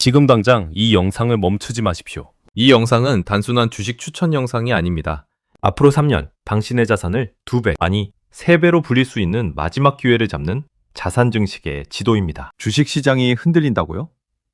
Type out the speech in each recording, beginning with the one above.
지금 당장 이 영상을 멈추지 마십시오. 이 영상은 단순한 주식 추천 영상이 아닙니다. 앞으로 3년 당신의 자산을 2배, 아니 3배로 불릴 수 있는 마지막 기회를 잡는 자산 증식의 지도입니다. 주식시장이 흔들린다고요?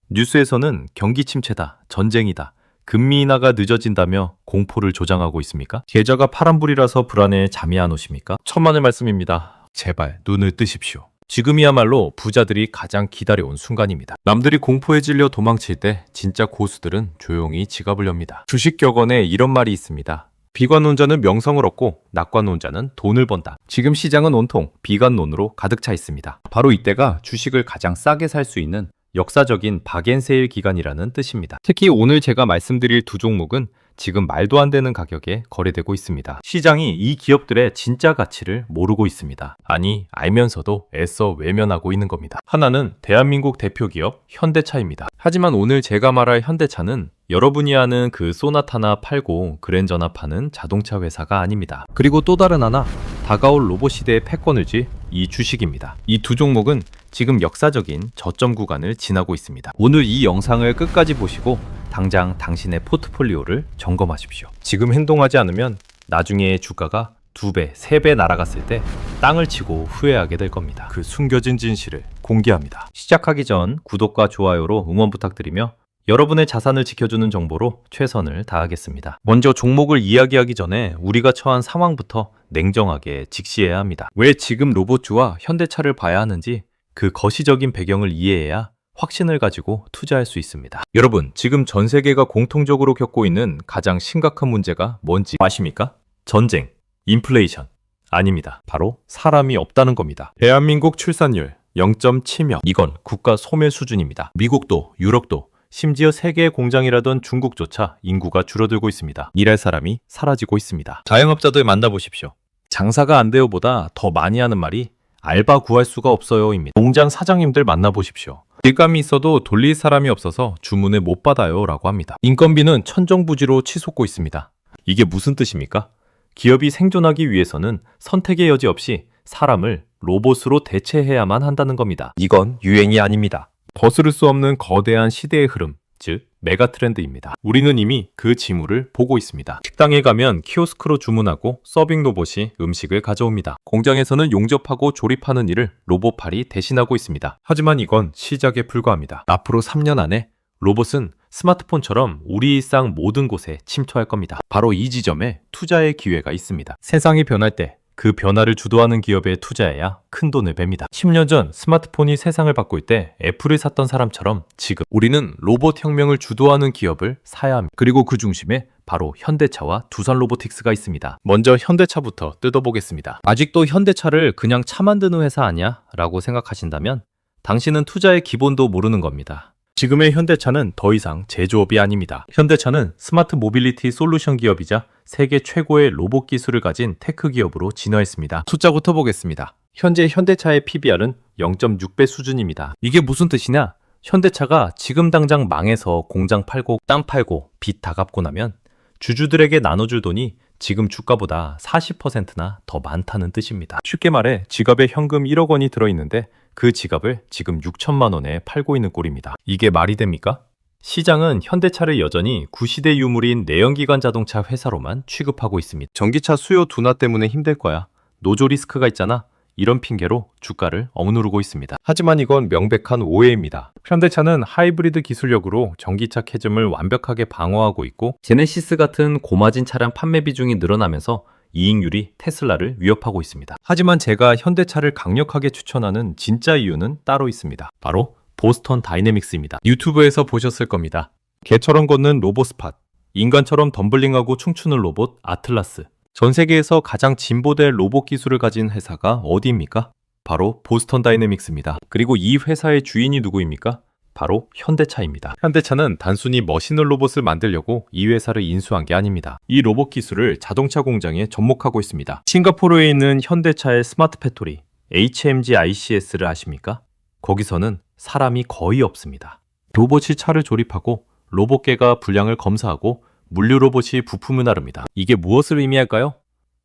뉴스에서는 경기 침체다, 전쟁이다, 금리 인하가 늦어진다며 공포를 조장하고 있습니까? 계좌가 파란불이라서 불안해 잠이 안 오십니까? 천만의 말씀입니다. 제발 눈을 뜨십시오. 지금이야말로 부자들이 가장 기다려온 순간입니다. 남들이 공포에 질려 도망칠 때 진짜 고수들은 조용히 지갑을 엽니다. 주식 격언에 이런 말이 있습니다. 비관론자는 명성을 얻고 낙관론자는 돈을 번다. 지금 시장은 온통 비관론으로 가득 차 있습니다. 바로 이때가 주식을 가장 싸게 살 수 있는 역사적인 박앤세일 기간이라는 뜻입니다. 특히 오늘 제가 말씀드릴 두 종목은 지금 말도 안 되는 가격에 거래되고 있습니다. 시장이 이 기업들의 진짜 가치를 모르고 있습니다. 아니, 알면서도 애써 외면하고 있는 겁니다. 하나는 대한민국 대표 기업 현대차입니다. 하지만 오늘 제가 말할 현대차는 여러분이 아는 그 소나타나 팔고 그랜저나 파는 자동차 회사가 아닙니다. 그리고 또 다른 하나, 다가올 로봇 시대의 패권을 쥘 이 주식입니다. 이 두 종목은 지금 역사적인 저점 구간을 지나고 있습니다. 오늘 이 영상을 끝까지 보시고 당장 당신의 포트폴리오를 점검하십시오. 지금 행동하지 않으면 나중에 주가가 2배, 3배 날아갔을 때 땅을 치고 후회하게 될 겁니다. 그 숨겨진 진실을 공개합니다. 시작하기 전 구독과 좋아요로 응원 부탁드리며 여러분의 자산을 지켜주는 정보로 최선을 다하겠습니다. 먼저 종목을 이야기하기 전에 우리가 처한 상황부터 냉정하게 직시해야 합니다. 왜 지금 로봇주와 현대차를 봐야 하는지 그 거시적인 배경을 이해해야 확신을 가지고 투자할 수 있습니다. 여러분, 지금 전 세계가 공통적으로 겪고 있는 가장 심각한 문제가 뭔지 아십니까? 전쟁, 인플레이션. 아닙니다. 바로 사람이 없다는 겁니다. 대한민국 출산율 0.7명. 이건 국가 소멸 수준입니다. 미국도, 유럽도, 심지어 세계의 공장이라던 중국조차 인구가 줄어들고 있습니다. 일할 사람이 사라지고 있습니다. 자영업자들 만나보십시오. 장사가 안 돼요보다 더 많이 하는 말이 알바 구할 수가 없어요입니다. 공장 사장님들 만나보십시오. 일감이 있어도 돌릴 사람이 없어서 주문을 못 받아요 라고 합니다. 인건비는 천정부지로 치솟고 있습니다. 이게 무슨 뜻입니까? 기업이 생존하기 위해서는 선택의 여지 없이 사람을 로봇으로 대체해야만 한다는 겁니다. 이건 유행이 아닙니다. 거스를 수 없는 거대한 시대의 흐름, 즉 메가 트렌드입니다. 우리는 이미 그 징후를 보고 있습니다. 식당에 가면 키오스크로 주문하고 서빙 로봇이 음식을 가져옵니다. 공장에서는 용접하고 조립하는 일을 로봇팔이 대신하고 있습니다. 하지만 이건 시작에 불과합니다. 앞으로 3년 안에 로봇은 스마트폰처럼 우리 일상 모든 곳에 침투할 겁니다. 바로 이 지점에 투자의 기회가 있습니다. 세상이 변할 때 그 변화를 주도하는 기업에 투자해야 큰 돈을 뱀니다. 10년 전 스마트폰이 세상을 바꿀 때 애플을 샀던 사람처럼 지금 우리는 로봇 혁명을 주도하는 기업을 사야 합니다. 그리고 그 중심에 바로 현대차와 두산 로보틱스가 있습니다. 먼저 현대차부터 뜯어보겠습니다. 아직도 현대차를 그냥 차 만드는 회사 아니야? 라고 생각하신다면 당신은 투자의 기본도 모르는 겁니다. 지금의 현대차는 더 이상 제조업이 아닙니다. 현대차는 스마트 모빌리티 솔루션 기업이자 세계 최고의 로봇 기술을 가진 테크 기업으로 진화했습니다. 숫자부터 보겠습니다. 현재 현대차의 PBR은 0.6배 수준입니다. 이게 무슨 뜻이냐? 현대차가 지금 당장 망해서 공장 팔고 땅 팔고 빚 다 갚고 나면 주주들에게 나눠줄 돈이 지금 주가보다 40%나 더 많다는 뜻입니다. 쉽게 말해 지갑에 현금 1억 원이 들어있는데 그 지갑을 지금 6천만 원에 팔고 있는 꼴입니다. 이게 말이 됩니까? 시장은 현대차를 여전히 구시대 유물인 내연기관 자동차 회사로만 취급하고 있습니다. 전기차 수요 둔화 때문에 힘들 거야. 노조 리스크가 있잖아. 이런 핑계로 주가를 억누르고 있습니다. 하지만 이건 명백한 오해입니다. 현대차는 하이브리드 기술력으로 전기차 캐즘을 완벽하게 방어하고 있고 제네시스 같은 고마진 차량 판매 비중이 늘어나면서 이익률이 테슬라를 위협하고 있습니다. 하지만 제가 현대차를 강력하게 추천하는 진짜 이유는 따로 있습니다. 바로 보스턴 다이내믹스입니다. 유튜브에서 보셨을 겁니다. 개처럼 걷는 로봇 스팟, 인간처럼 덤블링하고 춤추는 로봇 아틀라스. 전 세계에서 가장 진보된 로봇 기술을 가진 회사가 어디입니까? 바로 보스턴 다이내믹스입니다. 그리고 이 회사의 주인이 누구입니까? 바로 현대차입니다. 현대차는 단순히 머신을 로봇을 만들려고 이 회사를 인수한 게 아닙니다. 이 로봇 기술을 자동차 공장에 접목하고 있습니다. 싱가포르에 있는 현대차의 스마트 팩토리 HMG ICS를 아십니까? 거기서는 사람이 거의 없습니다. 로봇이 차를 조립하고 로봇계가 불량을 검사하고 물류 로봇이 부품을 나릅니다. 이게 무엇을 의미할까요?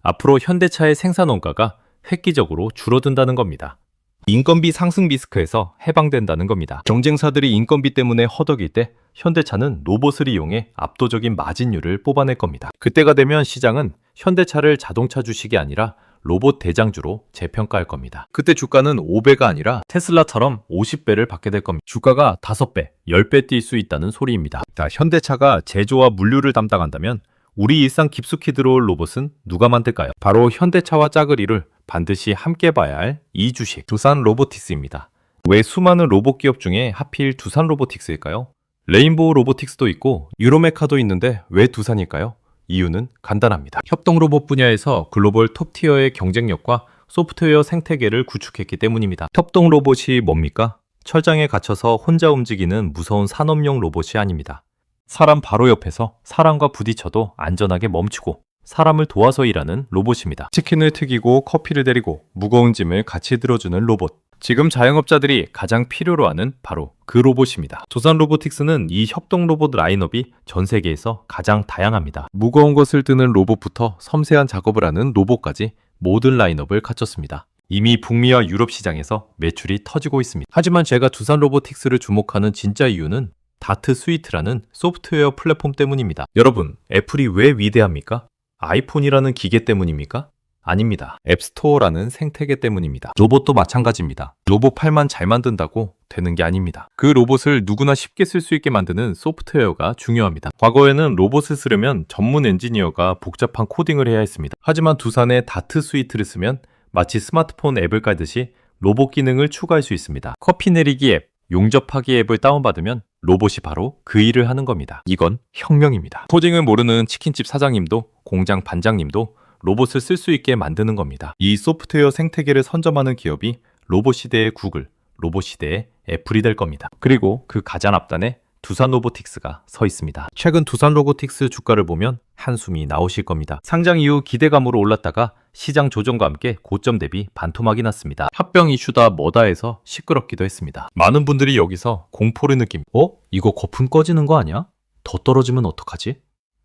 앞으로 현대차의 생산 원가가 획기적으로 줄어든다는 겁니다. 인건비 상승 리스크에서 해방된다는 겁니다. 경쟁사들이 인건비 때문에 허덕일 때 현대차는 로봇을 이용해 압도적인 마진율을 뽑아낼 겁니다. 그때가 되면 시장은 현대차를 자동차 주식이 아니라 로봇 대장주로 재평가할 겁니다. 그때 주가는 5배가 아니라 테슬라처럼 50배를 받게 될 겁니다. 주가가 5배, 10배 뛸 수 있다는 소리입니다. 자, 현대차가 제조와 물류를 담당한다면 우리 일상 깊숙이 들어올 로봇은 누가 만들까요? 바로 현대차와 짝을 반드시 함께 봐야 할 이 주식, 두산 로보틱스입니다. 왜 수많은 로봇 기업 중에 하필 두산 로보틱스일까요? 레인보우 로보틱스도 있고 유로메카도 있는데 왜 두산일까요? 이유는 간단합니다. 협동 로봇 분야에서 글로벌 톱티어의 경쟁력과 소프트웨어 생태계를 구축했기 때문입니다. 협동 로봇이 뭡니까? 철장에 갇혀서 혼자 움직이는 무서운 산업용 로봇이 아닙니다. 사람 바로 옆에서 사람과 부딪혀도 안전하게 멈추고 사람을 도와서 일하는 로봇입니다. 치킨을 튀기고 커피를 데리고 무거운 짐을 같이 들어주는 로봇. 지금 자영업자들이 가장 필요로 하는 바로 그 로봇입니다. 두산 로보틱스는 이 협동 로봇 라인업이 전 세계에서 가장 다양합니다. 무거운 것을 드는 로봇부터 섬세한 작업을 하는 로봇까지 모든 라인업을 갖췄습니다. 이미 북미와 유럽 시장에서 매출이 터지고 있습니다. 하지만 제가 두산 로보틱스를 주목하는 진짜 이유는 다트 스위트라는 소프트웨어 플랫폼 때문입니다. 여러분, 애플이 왜 위대합니까? 아이폰이라는 기계 때문입니까? 아닙니다. 앱스토어라는 생태계 때문입니다. 로봇도 마찬가지입니다. 로봇 팔만 잘 만든다고 되는 게 아닙니다. 그 로봇을 누구나 쉽게 쓸 수 있게 만드는 소프트웨어가 중요합니다. 과거에는 로봇을 쓰려면 전문 엔지니어가 복잡한 코딩을 해야 했습니다. 하지만 두산의 다트 스위트를 쓰면 마치 스마트폰 앱을 깔듯이 로봇 기능을 추가할 수 있습니다. 커피 내리기 앱, 용접하기 앱을 다운받으면 로봇이 바로 그 일을 하는 겁니다. 이건 혁명입니다. 코딩을 모르는 치킨집 사장님도 공장 반장님도 로봇을 쓸 수 있게 만드는 겁니다. 이 소프트웨어 생태계를 선점하는 기업이 로봇 시대의 구글, 로봇 시대의 애플이 될 겁니다. 그리고 그 가장 앞단에 두산 로보틱스가 서 있습니다. 최근 두산 로보틱스 주가를 보면 한숨이 나오실 겁니다. 상장 이후 기대감으로 올랐다가 시장 조정과 함께 고점 대비 반토막이 났습니다. 합병 이슈다 뭐다 해서 시끄럽기도 했습니다. 많은 분들이 여기서 공포를 느낌. 이거 거품 꺼지는 거 아니야? 더 떨어지면 어떡하지?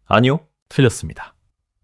아니요, 틀렸습니다.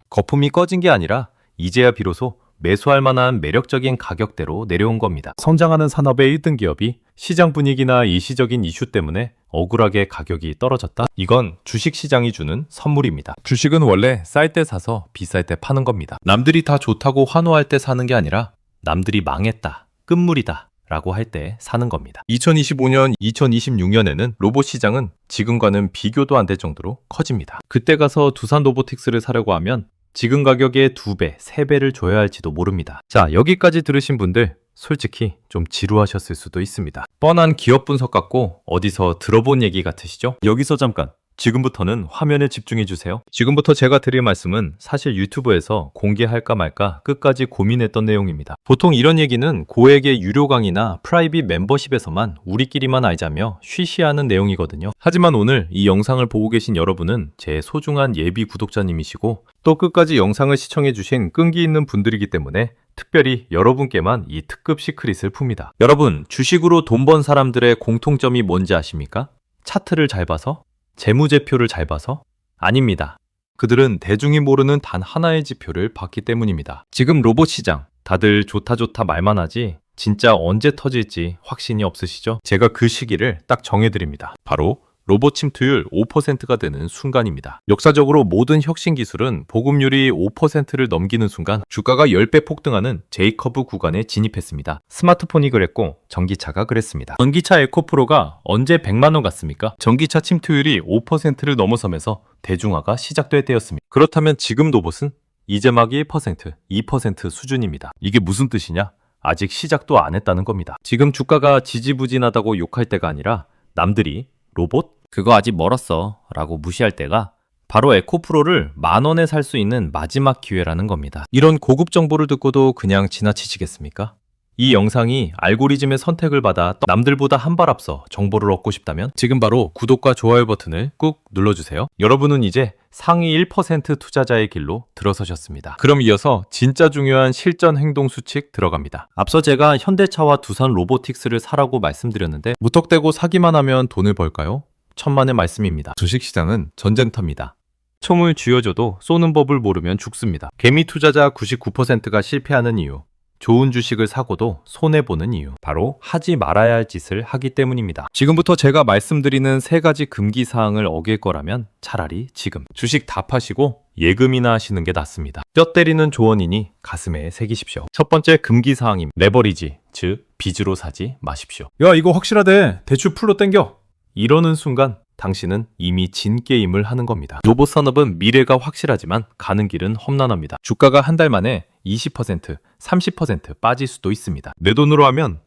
거품이 꺼진 게 아니라 이제야 비로소 매수할 만한 매력적인 가격대로 내려온 겁니다. 성장하는 산업의 1등 기업이 시장 분위기나 일시적인 이슈 때문에 억울하게 가격이 떨어졌다? 이건 주식시장이 주는 선물입니다. 주식은 원래 쌀 때 사서 비쌀 때 파는 겁니다. 남들이 다 좋다고 환호할 때 사는 게 아니라 남들이 망했다, 끝물이다 라고 할 때 사는 겁니다. 2025년, 2026년에는 로봇 시장은 지금과는 비교도 안 될 정도로 커집니다. 그때 가서 두산 로보틱스를 사려고 하면 지금 가격의 2배, 3배를 줘야 할지도 모릅니다. 자, 여기까지 들으신 분들 솔직히 좀 지루하셨을 수도 있습니다. 뻔한 기업 분석 같고 어디서 들어본 얘기 같으시죠? 여기서 잠깐, 지금부터는 화면에 집중해 주세요. 지금부터 제가 드릴 말씀은 사실 유튜브에서 공개할까 말까 끝까지 고민했던 내용입니다. 보통 이런 얘기는 고액의 유료 강의나 프라이빗 멤버십에서만 우리끼리만 알자며 쉬쉬하는 내용이거든요. 하지만 오늘 이 영상을 보고 계신 여러분은 제 소중한 예비 구독자님이시고 또 끝까지 영상을 시청해 주신 끈기 있는 분들이기 때문에 특별히 여러분께만 이 특급 시크릿을 풉니다. 여러분, 주식으로 돈 번 사람들의 공통점이 뭔지 아십니까? 차트를 잘 봐서? 재무제표를 잘 봐서? 아닙니다. 그들은 대중이 모르는 단 하나의 지표를 봤기 때문입니다. 지금 로봇 시장, 다들 좋다 좋다 말만 하지 진짜 언제 터질지 확신이 없으시죠? 제가 그 시기를 딱 정해드립니다. 바로 로봇 침투율 5%가 되는 순간입니다. 역사적으로 모든 혁신 기술은 보급률이 5%를 넘기는 순간 주가가 10배 폭등하는 J커브 구간에 진입했습니다. 스마트폰이 그랬고 전기차가 그랬습니다. 전기차 에코프로가 언제 100만 원 갔습니까? 전기차 침투율이 5%를 넘어서면서 대중화가 시작될 때였습니다. 그렇다면 지금 로봇은 이제 막 1%, 2% 수준입니다. 이게 무슨 뜻이냐? 아직 시작도 안 했다는 겁니다. 지금 주가가 지지부진하다고 욕할 때가 아니라 남들이 로봇? 그거 아직 멀었어 라고 무시할 때가 바로 에코프로를 10,000원에 살 수 있는 마지막 기회라는 겁니다. 이런 고급 정보를 듣고도 그냥 지나치시겠습니까? 이 영상이 알고리즘의 선택을 받아 남들보다 한 발 앞서 정보를 얻고 싶다면 지금 바로 구독과 좋아요 버튼을 꾹 눌러주세요. 여러분은 이제 상위 1% 투자자의 길로 들어서셨습니다. 그럼 이어서 진짜 중요한 실전 행동 수칙 들어갑니다. 앞서 제가 현대차와 두산 로보틱스를 사라고 말씀드렸는데 무턱대고 사기만 하면 돈을 벌까요? 천만의 말씀입니다. 주식시장은 전쟁터입니다. 총을 쥐어줘도 쏘는 법을 모르면 죽습니다. 개미 투자자 99%가 실패하는 이유. 좋은 주식을 사고도 손해보는 이유. 바로 하지 말아야 할 짓을 하기 때문입니다. 지금부터 제가 말씀드리는 3가지 금기 사항을 어길 거라면 차라리 지금 주식 다 파시고 예금이나 하시는 게 낫습니다. 뼈 때리는 조언이니 가슴에 새기십시오. 첫 번째 금기 사항입니다. 레버리지, 즉 빚으로 사지 마십시오. 야, 이거 확실하대. 대출 풀로 땡겨. 이러는 순간 당신은 이미 진 게임을 하는 겁니다. 로봇 산업은 미래가 확실하지만 가는 길은 험난합니다. 주가가 한 달 만에 20%, 30% 빠질 수도 있습니다. 내 돈으로 하면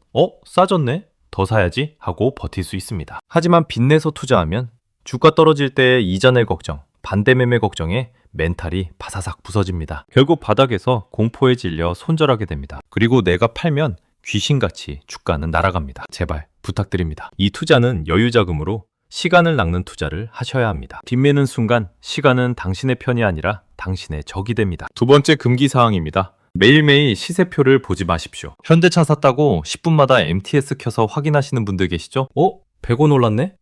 싸졌네? 더 사야지 하고 버틸 수 있습니다. 하지만 빚내서 투자하면 주가 떨어질 때 이자 낼 걱정, 반대 매매 걱정에 멘탈이 바사삭 부서집니다. 결국 바닥에서 공포에 질려 손절하게 됩니다. 그리고 내가 팔면 귀신같이 주가는 날아갑니다. 제발 부탁드립니다. 이 투자는 여유자금으로 시간을 낚는 투자를 하셔야 합니다. 빚매는 순간 시간은 당신의 편이 아니라 당신의 적이 됩니다. 두 번째 금기 사항입니다. 매일매일 시세표를 보지 마십시오. 현대차 샀다고 10분마다 MTS 켜서 확인하시는 분들 계시죠? 100원 올랐네?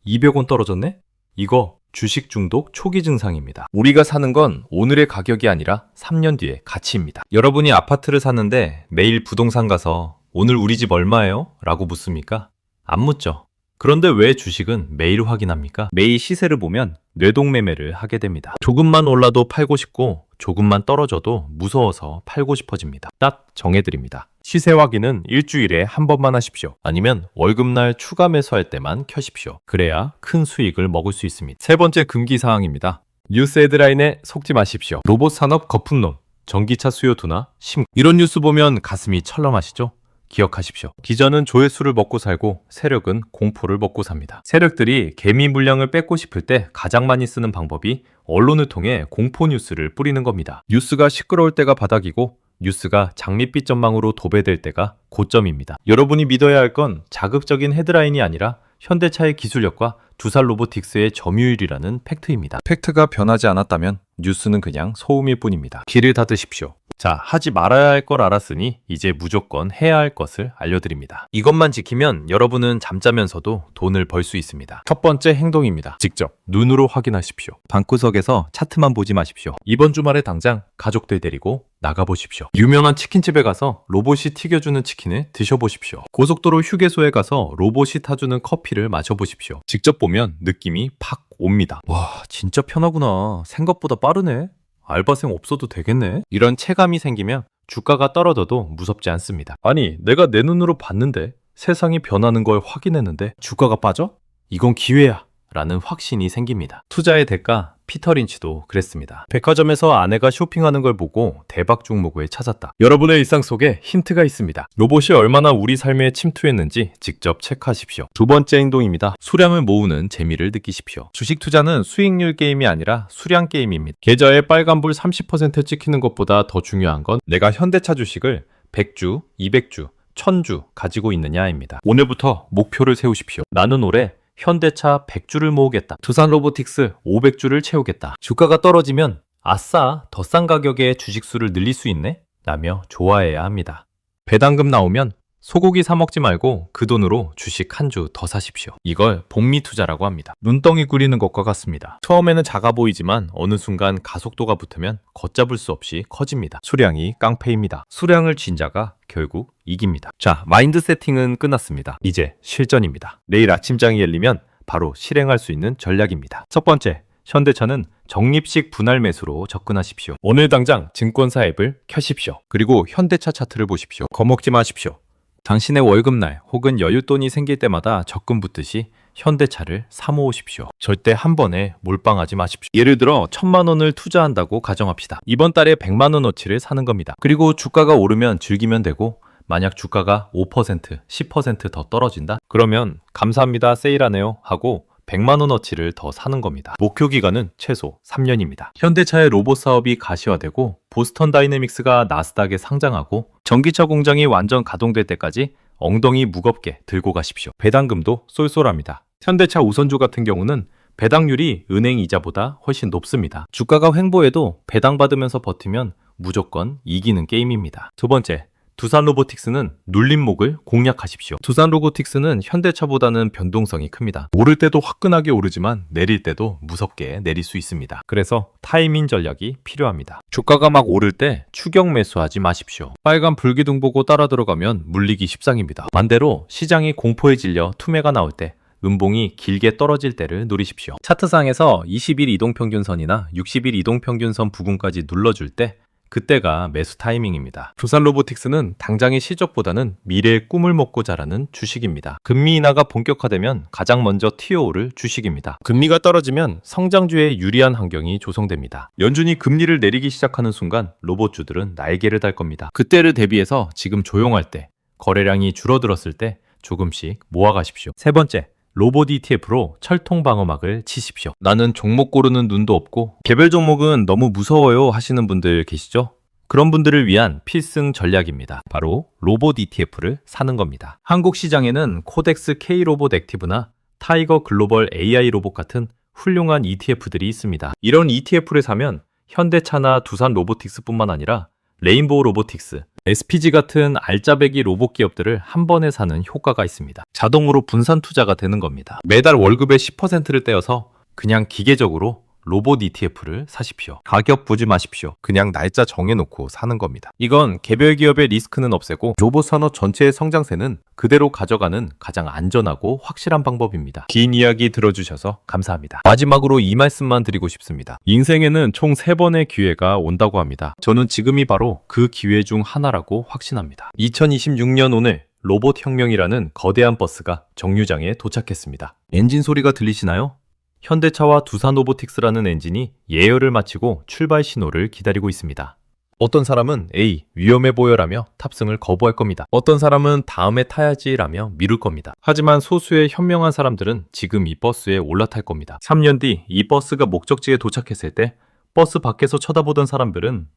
200원 떨어졌네? 이거 주식 중독 초기 증상입니다. 우리가 사는 건 오늘의 가격이 아니라 3년 뒤의 가치입니다. 여러분이 아파트를 샀는데 매일 부동산 가서 오늘 우리 집 얼마예요? 라고 묻습니까? 안 묻죠. 그런데 왜 주식은 매일 확인합니까? 매일 시세를 보면 뇌동매매를 하게 됩니다. 조금만 올라도 팔고 싶고 조금만 떨어져도 무서워서 팔고 싶어집니다. 딱 정해드립니다. 시세 확인은 일주일에 한 번만 하십시오. 아니면 월급날 추가 매수할 때만 켜십시오. 그래야 큰 수익을 먹을 수 있습니다. 세 번째 금기 사항입니다. 뉴스 헤드라인에 속지 마십시오. 로봇 산업 거품론, 전기차 수요 둔화, 이런 뉴스 보면 가슴이 철렁하시죠? 기억하십시오. 기전은 조회수를 먹고 살고 세력은 공포를 먹고 삽니다. 세력들이 개미 물량을 뺏고 싶을 때 가장 많이 쓰는 방법이 언론을 통해 공포 뉴스를 뿌리는 겁니다. 뉴스가 시끄러울 때가 바닥이고 뉴스가 장밋빛 전망으로 도배될 때가 고점입니다. 여러분이 믿어야 할 건 자극적인 헤드라인이 아니라 현대차의 기술력과 두산 로보틱스의 점유율이라는 팩트입니다. 팩트가 변하지 않았다면 뉴스는 그냥 소음일 뿐입니다. 귀를 닫으십시오. 자, 하지 말아야 할 걸 알았으니 이제 무조건 해야 할 것을 알려드립니다. 이것만 지키면 여러분은 잠자면서도 돈을 벌 수 있습니다. 첫 번째 행동입니다. 직접 눈으로 확인하십시오. 방구석에서 차트만 보지 마십시오. 이번 주말에 당장 가족들 데리고 나가보십시오. 유명한 치킨집에 가서 로봇이 튀겨주는 치킨을 드셔보십시오. 고속도로 휴게소에 가서 로봇이 타주는 커피를 마셔보십시오. 직접 보면 느낌이 팍 옵니다. 와, 진짜 편하구나. 생각보다 빠르네. 알바생 없어도 되겠네. 이런 체감이 생기면 주가가 떨어져도 무섭지 않습니다. 아니, 내가 내 눈으로 봤는데 세상이 변하는 걸 확인했는데 주가가 빠져? 이건 기회야 라는 확신이 생깁니다. 투자의 대가 피터 린치도 그랬습니다. 백화점에서 아내가 쇼핑하는 걸 보고 대박 종목을 찾았다. 여러분의 일상 속에 힌트가 있습니다. 로봇이 얼마나 우리 삶에 침투했는지 직접 체크하십시오. 두 번째 행동입니다. 수량을 모으는 재미를 느끼십시오. 주식 투자는 수익률 게임이 아니라 수량 게임입니다. 계좌에 빨간불 30% 찍히는 것보다 더 중요한 건 내가 현대차 주식을 100주, 200주, 1000주 가지고 있느냐입니다. 오늘부터 목표를 세우십시오. 나는 올해 현대차 100주를 모으겠다. 두산 로보틱스 500주를 채우겠다. 주가가 떨어지면 아싸, 더 싼 가격에 주식수를 늘릴 수 있네? 라며 좋아해야 합니다. 배당금 나오면 소고기 사 먹지 말고 그 돈으로 주식 한 주 더 사십시오. 이걸 복리 투자라고 합니다. 눈덩이 굴리는 것과 같습니다. 처음에는 작아 보이지만 어느 순간 가속도가 붙으면 걷잡을 수 없이 커집니다. 수량이 깡패입니다. 수량을 쥔 자가 결국 이깁니다. 자, 마인드 세팅은 끝났습니다. 이제 실전입니다. 내일 아침장이 열리면 바로 실행할 수 있는 전략입니다. 첫 번째, 현대차는 적립식 분할 매수로 접근하십시오. 오늘 당장 증권사 앱을 켜십시오. 그리고 현대차 차트를 보십시오. 겁먹지 마십시오. 당신의 월급날 혹은 여윳돈이 생길 때마다 적금 붙듯이 현대차를 사모으십시오. 절대 한 번에 몰빵하지 마십시오. 예를 들어 1000만 원을 투자한다고 가정합시다. 이번 달에 100만 원어치를 사는 겁니다. 그리고 주가가 오르면 즐기면 되고 만약 주가가 5%, 10% 더 떨어진다? 그러면 감사합니다, 세일하네요 하고 100만 원어치를 더 사는 겁니다. 목표 기간은 최소 3년입니다. 현대차의 로봇 사업이 가시화되고 보스턴 다이내믹스가 나스닥에 상장하고 전기차 공장이 완전 가동될 때까지 엉덩이 무겁게 들고 가십시오. 배당금도 쏠쏠합니다. 현대차 우선주 같은 경우는 배당률이 은행 이자보다 훨씬 높습니다. 주가가 횡보해도 배당받으면서 버티면 무조건 이기는 게임입니다. 두 번째, 두산 로보틱스는 눌림목을 공략하십시오. 두산 로보틱스는 현대차보다는 변동성이 큽니다. 오를 때도 화끈하게 오르지만 내릴 때도 무섭게 내릴 수 있습니다. 그래서 타이밍 전략이 필요합니다. 주가가 막 오를 때 추격 매수하지 마십시오. 빨간 불기둥 보고 따라 들어가면 물리기 십상입니다. 반대로 시장이 공포에 질려 투매가 나올 때 음봉이 길게 떨어질 때를 노리십시오. 차트상에서 20일 이동평균선이나 60일 이동평균선 부근까지 눌러줄 때 그때가 매수 타이밍입니다. 두산 로보틱스는 당장의 실적보다는 미래의 꿈을 먹고 자라는 주식입니다. 금리 인하가 본격화되면 가장 먼저 튀어오를 주식입니다. 금리가 떨어지면 성장주에 유리한 환경이 조성됩니다. 연준이 금리를 내리기 시작하는 순간 로봇주들은 날개를 달 겁니다. 그때를 대비해서 지금 조용할 때, 거래량이 줄어들었을 때 조금씩 모아가십시오. 세 번째, 로봇 ETF로 철통 방어막을 치십시오. 나는 종목 고르는 눈도 없고 개별 종목은 너무 무서워요 하시는 분들 계시죠? 그런 분들을 위한 필승 전략입니다. 바로 로봇 ETF를 사는 겁니다. 한국 시장에는 코덱스 K 로봇 액티브나 타이거 글로벌 AI 로봇 같은 훌륭한 ETF들이 있습니다. 이런 ETF를 사면 현대차나 두산 로보틱스뿐만 아니라 레인보우 로보틱스, SPG 같은 알짜배기 로봇 기업들을 한 번에 사는 효과가 있습니다. 자동으로 분산 투자가 되는 겁니다. 매달 월급의 10%를 떼어서 그냥 기계적으로 로봇 ETF를 사십시오. 가격 보지 마십시오. 그냥 날짜 정해놓고 사는 겁니다. 이건 개별 기업의 리스크는 없애고 로봇 산업 전체의 성장세는 그대로 가져가는 가장 안전하고 확실한 방법입니다. 긴 이야기 들어주셔서 감사합니다. 마지막으로 이 말씀만 드리고 싶습니다. 인생에는 총 3번의 기회가 온다고 합니다. 저는 지금이 바로 그 기회 중 하나라고 확신합니다. 2026년 오늘 로봇 혁명이라는 거대한 버스가 정류장에 도착했습니다. 엔진 소리가 들리시나요? 현대차와 두산 로보틱스라는 엔진이 예열을 마치고 출발 신호를 기다리고 있습니다. 어떤 사람은 에이, 위험해 보여라며 탑승을 거부할 겁니다. 어떤 사람은 다음에 타야지라며 미룰 겁니다. 하지만 소수의 현명한 사람들은 지금 이 버스에 올라탈 겁니다. 3년 뒤 이 버스가 목적지에 도착했을 때 버스 밖에서 쳐다보던 사람들은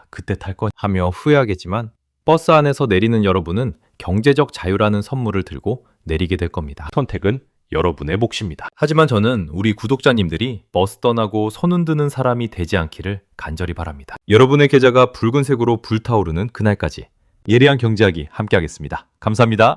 그때 탈 거 하며 후회하겠지만 버스 안에서 내리는 여러분은 경제적 자유라는 선물을 들고 내리게 될 겁니다. 선택은 여러분의 몫입니다. 하지만 저는 우리 구독자님들이 버스 떠나고 손 흔드는 사람이 되지 않기를 간절히 바랍니다. 여러분의 계좌가 붉은색으로 불타오르는 그날까지 예리한 경제하기 함께하겠습니다. 감사합니다.